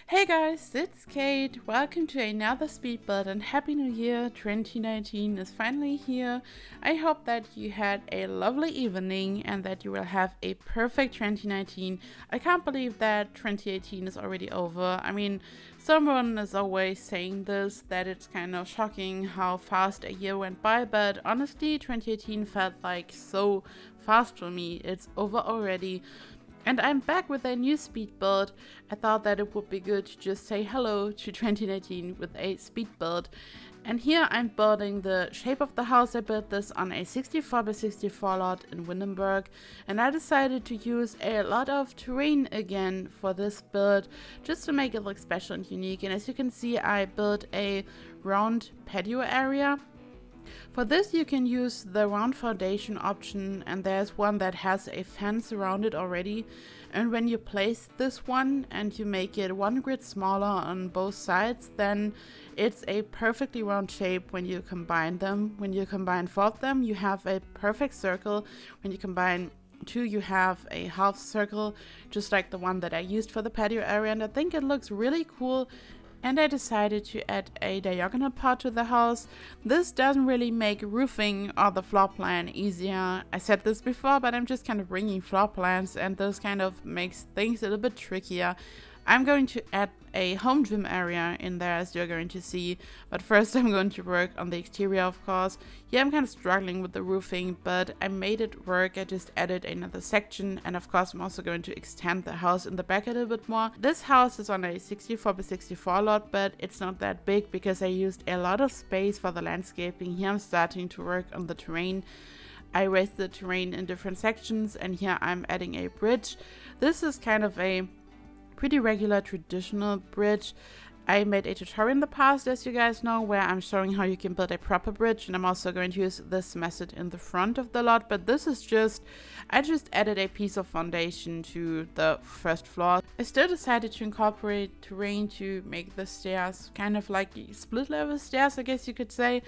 Hey guys, it's Kate. Welcome to another speed build and Happy New Year. 2019 is finally here. I hope that you had a lovely evening and that you will have a perfect 2019. I can't believe that 2018 is already over. I mean, someone is always saying this, that it's kind of shocking how fast a year went by, but honestly, 2018 felt like so fast for me. It's over already. And I'm back with a new speed build. I thought that it would be good to just say hello to 2019 with a speed build. And here I'm building the shape of the house. I built this on a 64x64 lot in Windenburg. And I decided to use a lot of terrain again for this build, just to make it look special and unique. And as you can see, I built a round patio area. For this you can use the round foundation option, and there's one that has a fence around it already. And when you place this one and you make it one grid smaller on both sides, then it's a perfectly round shape when you combine them. When you combine four of them, you have a perfect circle. When you combine two, you have a half circle, just like the one that I used for the patio area, and I think it looks really cool. And I decided to add a diagonal part to the house. This doesn't really make roofing or the floor plan easier. I said this before, but I'm just kind of bringing floor plans, and this kind of makes things a little bit trickier. I'm going to add a home gym area in there, as you're going to see, but first I'm going to work on the exterior, of course. Yeah, I'm kind of struggling with the roofing, but I made it work. I just added another section, and of course I'm also going to extend the house in the back a little bit more. This house is on a 64x64 lot, but it's not that big because I used a lot of space for the landscaping. Here I'm starting to work on the terrain. I raised the terrain in different sections, and here I'm adding a bridge. This is kind of a pretty regular traditional bridge. I made a tutorial in the past, as you guys know, where I'm showing how you can build a proper bridge, and I'm also going to use this method in the front of the lot, but this is I just added a piece of foundation to the first floor. I still decided to incorporate terrain to make the stairs kind of like split level stairs, I guess you could say,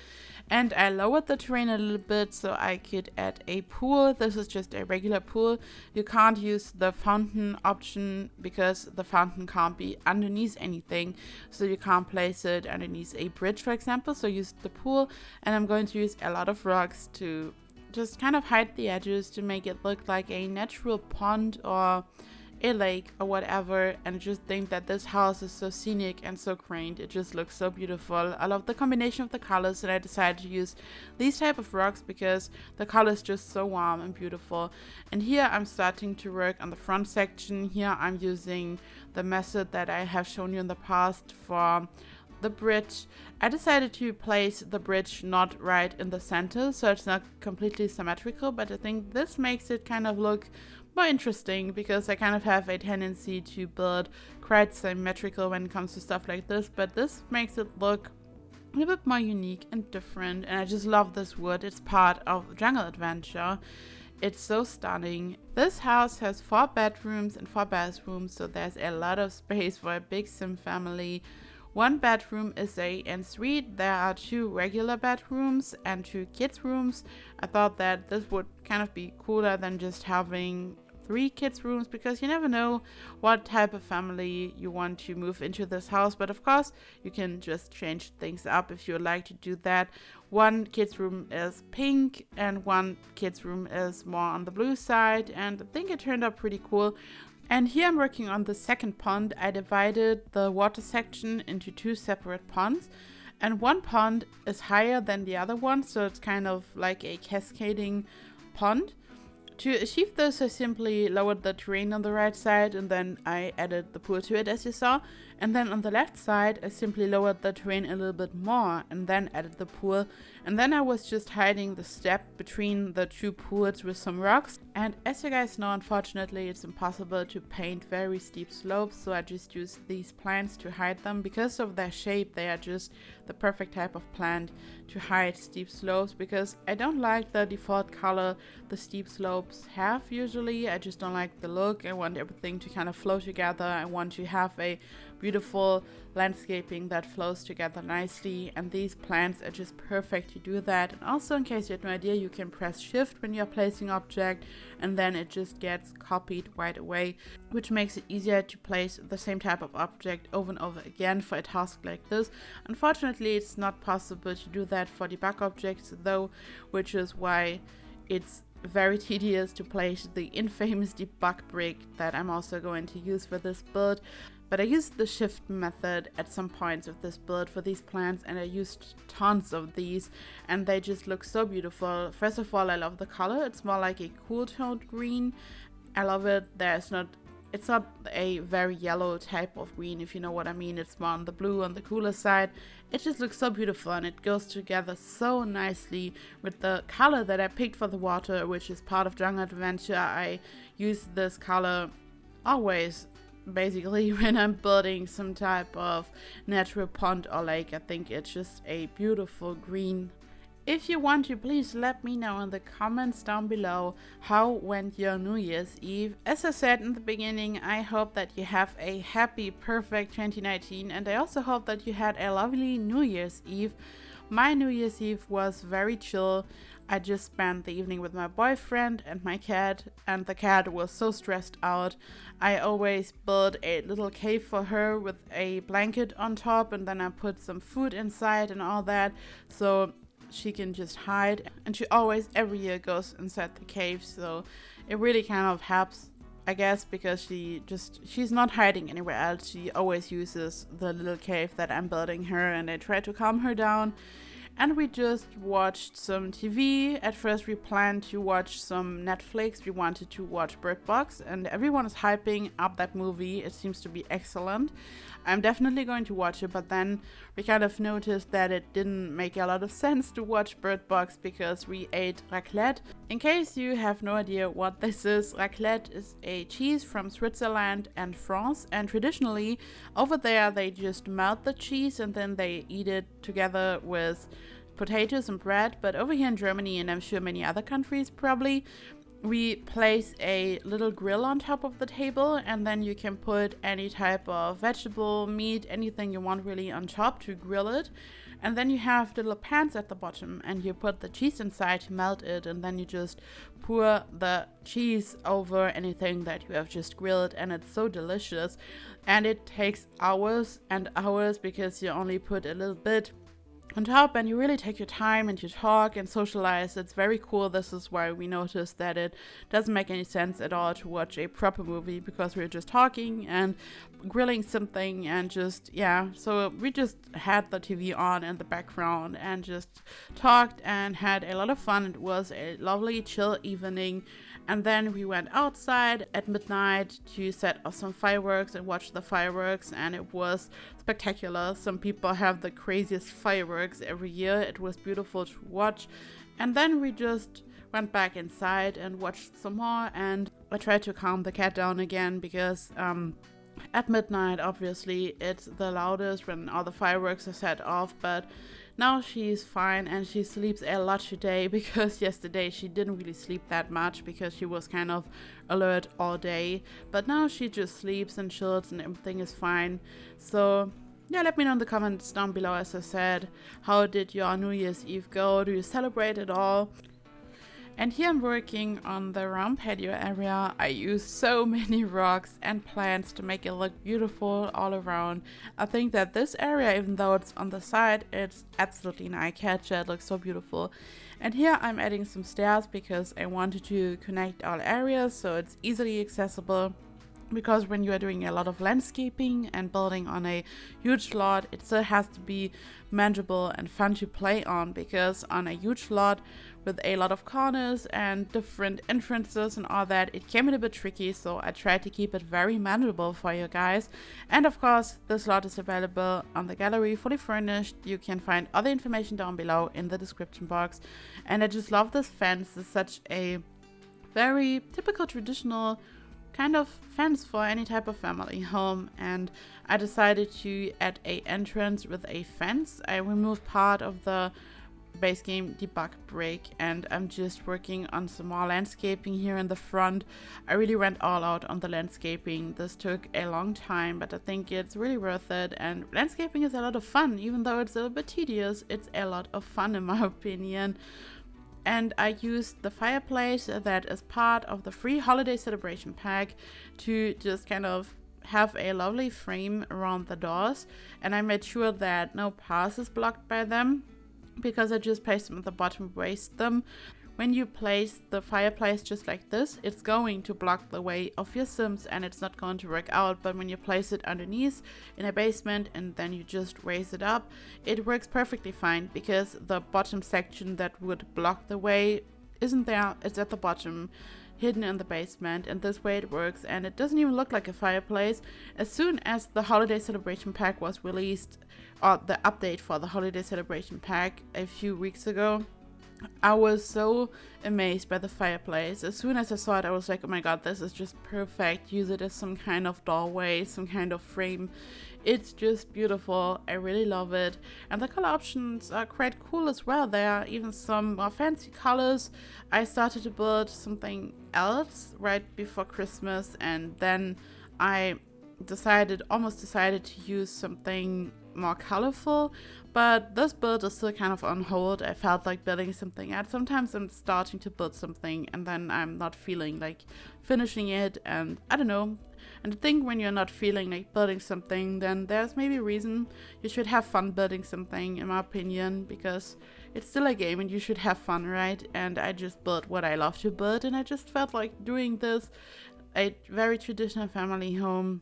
and I lowered the terrain a little bit so I could add a pool. This is just a regular pool. You can't use the fountain option because the fountain can't be underneath anything. So you can't place it underneath a bridge, for example. So use the pool, and I'm going to use a lot of rocks to just kind of hide the edges to make it look like a natural pond or a lake or whatever. And I just think that this house is so scenic and so quaint. It just looks so beautiful. I love the combination of the colors, and I decided to use these type of rocks because the color is just so warm and beautiful. And here I'm starting to work on the front section. Here I'm using the method that I have shown you in the past for the bridge. I decided to place the bridge not right in the center, so it's not completely symmetrical, but I think this makes it kind of look more interesting because I kind of have a tendency to build quite symmetrical when it comes to stuff like this, but this makes it look a little bit more unique and different. And I just love this wood. It's part of Jungle Adventure. It's so stunning. This house has 4 bedrooms and 4 bathrooms, so there's a lot of space for a big sim family. One bedroom is a ensuite. There are 2 regular bedrooms and 2 kids rooms. I thought that this would kind of be cooler than just having 3 kids rooms, because you never know what type of family you want to move into this house. But of course you can just change things up if you would like to do that. One kids room is pink and one kids room is more on the blue side, and I think it turned out pretty cool. And here I'm working on the second pond. I divided the water section into 2 separate ponds, and one pond is higher than the other one, so it's kind of like a cascading pond. To achieve this, I simply lowered the terrain on the right side, and then I added the pool to it, as you saw. And then on the left side, I simply lowered the terrain a little bit more and then added the pool. And then I was just hiding the step between the 2 pools with some rocks. And as you guys know, unfortunately, it's impossible to paint very steep slopes, so I just used these plants to hide them. Because of their shape, they are just the perfect type of plant to hide steep slopes, because I don't like the default color the steep slopes have usually. I just don't like the look. I want everything to kind of flow together. I want to have a beautiful landscaping that flows together nicely, and these plants are just perfect to do that. And also, in case you had no idea, you can press shift when you're placing object, and then it just gets copied right away, which makes it easier to place the same type of object over and over again for a task like this. Unfortunately, it's not possible to do that for debug objects though, which is why it's very tedious to place the infamous debug brick that I'm also going to use for this build. But I used the shift method at some points of this build for these plants, and I used tons of these, and they just look so beautiful. First of all, I love the color. It's more like a cool toned green. I love it. It's not a very yellow type of green, if you know what I mean. It's more on the blue, on the cooler side. It just looks so beautiful, and it goes together so nicely with the color that I picked for the water, which is part of Jungle Adventure. I use this color always, basically, when I'm building some type of natural pond or lake. I think it's just a beautiful green. If you want to, please let me know in the comments down below how went your New Year's Eve. As I said in the beginning, I hope that you have a happy, perfect 2019, and I also hope that you had a lovely New Year's Eve. My New Year's Eve was very chill. I just spent the evening with my boyfriend and my cat, and the cat was so stressed out. I always build a little cave for her with a blanket on top, and then I put some food inside and all that, so she can just hide. And she always every year goes inside the cave, so it really kind of helps, I guess, because she's not hiding anywhere else. She always uses the little cave that I'm building her, and I try to calm her down. And we just watched some TV. At first we planned to watch some Netflix. We wanted to watch Bird Box, and everyone is hyping up that movie. It seems to be excellent. I'm definitely going to watch it, but then we kind of noticed that it didn't make a lot of sense to watch Bird Box because we ate raclette. In case you have no idea what this is, raclette is a cheese from Switzerland and France, and traditionally over there they just melt the cheese and then they eat it together with potatoes and bread. But over here in Germany, and I'm sure many other countries probably, we place a little grill on top of the table, and then you can put any type of vegetable, meat, anything you want really on top to grill it. And then you have the little pans at the bottom, and you put the cheese inside to melt it, and then you just pour the cheese over anything that you have just grilled, and it's so delicious. And it takes hours and hours because you only put a little bit on top, and you really take your time and you talk and socialize. It's very cool. This is why we noticed that it doesn't make any sense at all to watch a proper movie, because we're just talking and grilling something and just, yeah. So we just had the TV on in the background and just talked and had a lot of fun. It was a lovely chill evening. And then we went outside at midnight to set off some fireworks and watch the fireworks, and it was spectacular. Some people have the craziest fireworks every year. It was beautiful to watch. And then we just went back inside and watched some more, and I tried to calm the cat down again because at midnight, obviously, it's the loudest when all the fireworks are set off, but now she's fine and she sleeps a lot today, because yesterday she didn't really sleep that much because she was kind of alert all day. But now she just sleeps and chills and everything is fine. So yeah, let me know in the comments down below, as I said, how did your New Year's Eve go? Do you celebrate at all? And here I'm working on the round patio area. I use so many rocks and plants to make it look beautiful all around. I think that this area, even though it's on the side, it's absolutely an eye catcher. It looks so beautiful. And here I'm adding some stairs because I wanted to connect all areas so it's easily accessible. Because when you are doing a lot of landscaping and building on a huge lot, it still has to be manageable and fun to play on, because on a huge lot with a lot of corners and different entrances and all that, it can be a bit tricky. So I tried to keep it very manageable for you guys. And of course, this lot is available on the gallery, fully furnished. You can find other information down below in the description box. And I just love this fence. It's such a very typical traditional kind of fence for any type of family home, and I decided to add a entrance with a fence. I removed part of the base game debug break, and I'm just working on some more landscaping here in the front. I really went all out on the landscaping. This took a long time, but I think it's really worth it, and landscaping is a lot of fun. Even though it's a little bit tedious, it's a lot of fun in my opinion. And I used the fireplace that is part of the free holiday celebration pack to just kind of have a lovely frame around the doors, and I made sure that no path is blocked by them, because I just placed them at the bottom, raised them. When you place the fireplace just like this, it's going to block the way of your Sims and it's not going to work out. But when you place it underneath in a basement and then you just raise it up, it works perfectly fine, because the bottom section that would block the way isn't there. It's at the bottom, hidden in the basement, and this way it works, and it doesn't even look like a fireplace. As soon as the holiday celebration pack was released, or the update for the holiday celebration pack a few weeks ago, I was so amazed by the fireplace. As soon as I saw it, I was like, oh my god, this is just perfect. Use it as some kind of doorway, some kind of frame. It's just beautiful. I really love it. And the color options are quite cool as well. There are even some more fancy colors. I started to build something else right before Christmas, and then I almost decided to use something more colorful, but this build is still kind of on hold. I felt like building something out. Sometimes I'm starting to build something and then I'm not feeling like finishing it, and I don't know. And I think when you're not feeling like building something, then there's maybe a reason. You should have fun building something, in my opinion, because it's still a game and you should have fun, right? And I just built what I love to build, and I just felt like doing this. A very traditional family home.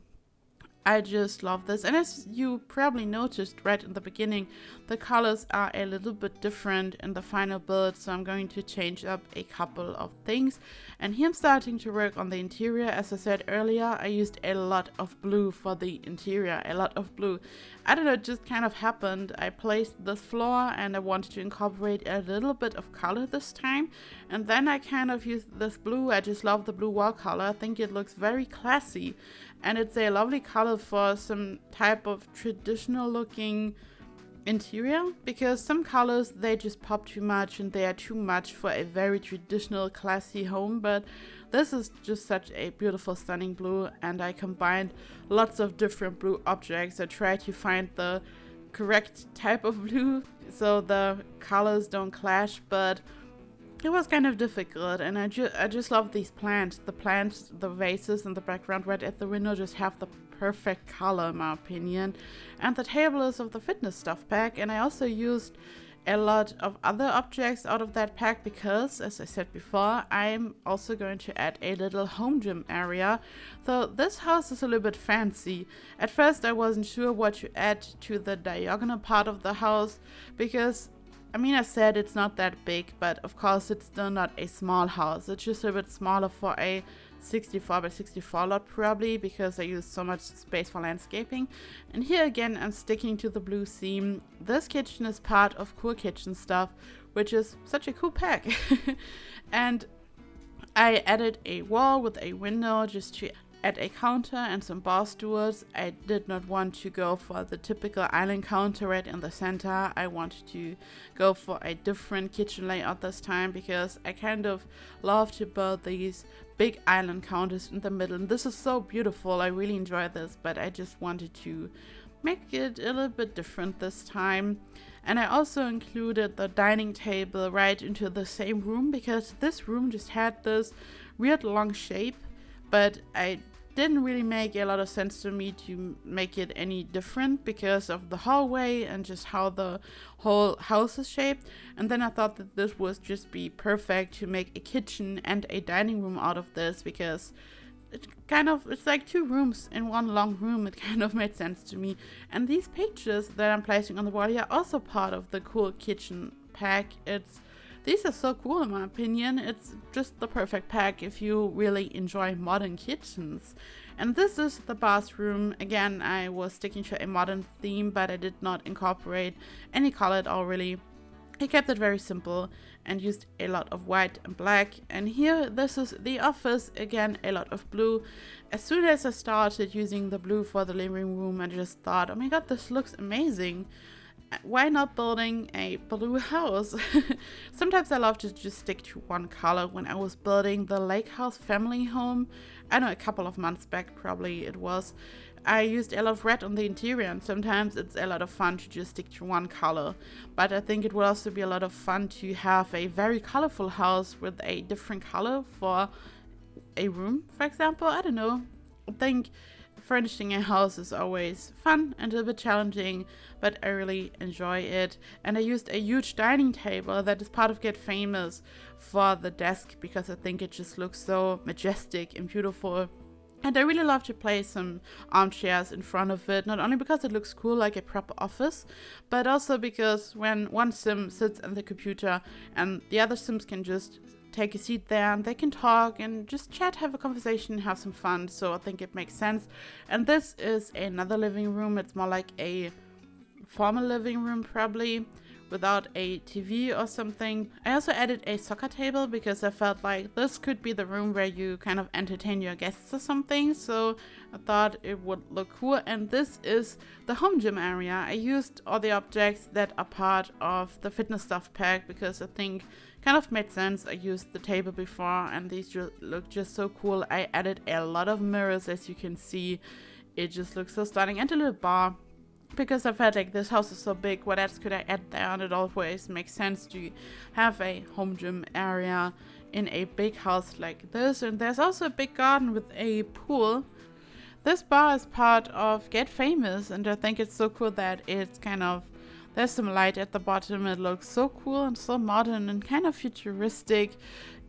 I just love this, and as you probably noticed right in the beginning, the colors are a little bit different in the final build, so I'm going to change up a couple of things. And here I'm starting to work on the interior. As I said earlier, I used a lot of blue for the interior, a lot of blue. I don't know, it just kind of happened. I placed this floor and I wanted to incorporate a little bit of color this time, and then I kind of used this blue. I just love the blue wall color. I think it looks very classy, and it's a lovely color for some type of traditional looking interior, because some colors, they just pop too much and they are too much for a very traditional classy home. But this is just such a beautiful, stunning blue, and I combined lots of different blue objects. I tried to find the correct type of blue so the colors don't clash, but it was kind of difficult. And I just love these plants. The plants, the vases in the background right at the window just have the perfect color, in my opinion. And the table is of the fitness stuff pack, and I also used a lot of other objects out of that pack because, as I said before, I'm also going to add a little home gym area. So this house is a little bit fancy. At first I wasn't sure what to add to the diagonal part of the house, because I mean, I said it's not that big, but of course it's still not a small house. It's just a bit smaller for a 64 by 64 lot, probably, because I use so much space for landscaping. And here again, I'm sticking to the blue theme. This kitchen is part of Cool Kitchen Stuff, which is such a cool pack. And I added a wall with a window just to add a counter and some bar stools. I did not want to go for the typical island counter right in the center. I wanted to go for a different kitchen layout this time, because I kind of love to build these big island counters in the middle. And this is so beautiful. I really enjoy this, but I just wanted to make it a little bit different this time. And I also included the dining table right into the same room, because this room just had this weird long shape, but I didn't really make a lot of sense to me to make it any different because of the hallway and just how the whole house is shaped. And then I thought that this would just be perfect to make a kitchen and a dining room out of this, because it's like two rooms in one long room. It kind of made sense to me. And these pictures that I'm placing on the wall here are also part of the Cool Kitchen pack. These are so cool, in my opinion. It's just the perfect pack if you really enjoy modern kitchens. And this is the bathroom. Again, I was sticking to a modern theme, but I did not incorporate any color at all, really. I kept it very simple and used a lot of white and black. And here, this is the office. Again, a lot of blue. As soon as I started using the blue for the living room, I just thought, oh my god, this looks amazing. why not building a blue house? Sometimes I love to just stick to one color. When I was building the lake house family home, I know a couple of months back probably it was, I used a lot of red on the interior, and sometimes it's a lot of fun to just stick to one color. But I think it will also be a lot of fun to have a very colorful house with a different color for a room, for example. I don't know. I think furnishing a house is always fun and a bit challenging, but I really enjoy it. And I used a huge dining table that is part of Get Famous for the desk because I think it just looks so majestic and beautiful. And I really love to place some armchairs in front of it, not only because it looks cool like a proper office, but also because when one sim sits on the computer and the other sims can just take a seat there and they can talk and just chat, have a conversation, have some fun. So I think it makes sense. And this is another living room. It's more like a formal living room probably, without a TV or something. I also added a soccer table because I felt like this could be the room where you kind of entertain your guests or something, so I thought it would look cool. And this is the home gym area. I used all the objects that are part of the fitness stuff pack because I think kind of made sense. I used the table before and these look just so cool. I added a lot of mirrors, as you can see. It just looks so stunning, and a little bar, because I felt like this house is so big, what else could I add there? And it always makes sense to have a home gym area in a big house like this. And there's also a big garden with a pool. This bar is part of Get Famous, and I think it's so cool that it's kind of, there's some light at the bottom. It looks so cool and so modern and kind of futuristic.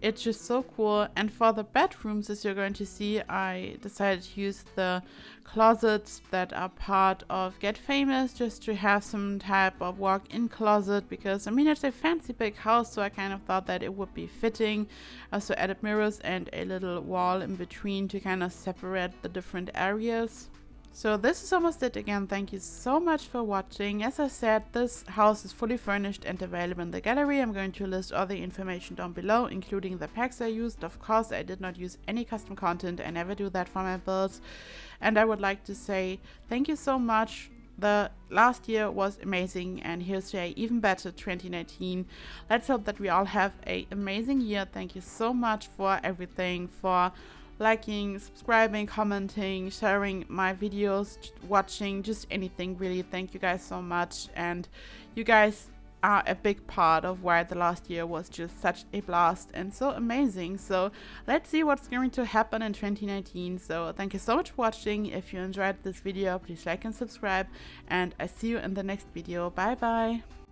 It's just so cool. And for the bedrooms, as you're going to see, I decided to use the closets that are part of Get Famous, just to have some type of walk-in closet, because I mean it's a fancy big house, so I kind of thought that it would be fitting. I also added mirrors and a little wall in between to kind of separate the different areas. So this is almost it again. Thank you so much for watching. As I said, this house is fully furnished and available in the gallery. I'm going to list all the information down below, including the packs I used. Of course, I did not use any custom content. I never do that for my builds. And I would like to say thank you so much. The last year was amazing, and here's to an even better 2019. Let's hope that we all have an amazing year. Thank you so much for everything, for liking, subscribing, commenting, sharing my videos, watching, just anything really. Thank you guys so much, and you guys are a big part of why the last year was just such a blast and so amazing. So let's see what's going to happen in 2019. So thank you so much for watching. If you enjoyed this video, please like and subscribe, and I see you in the next video. Bye bye.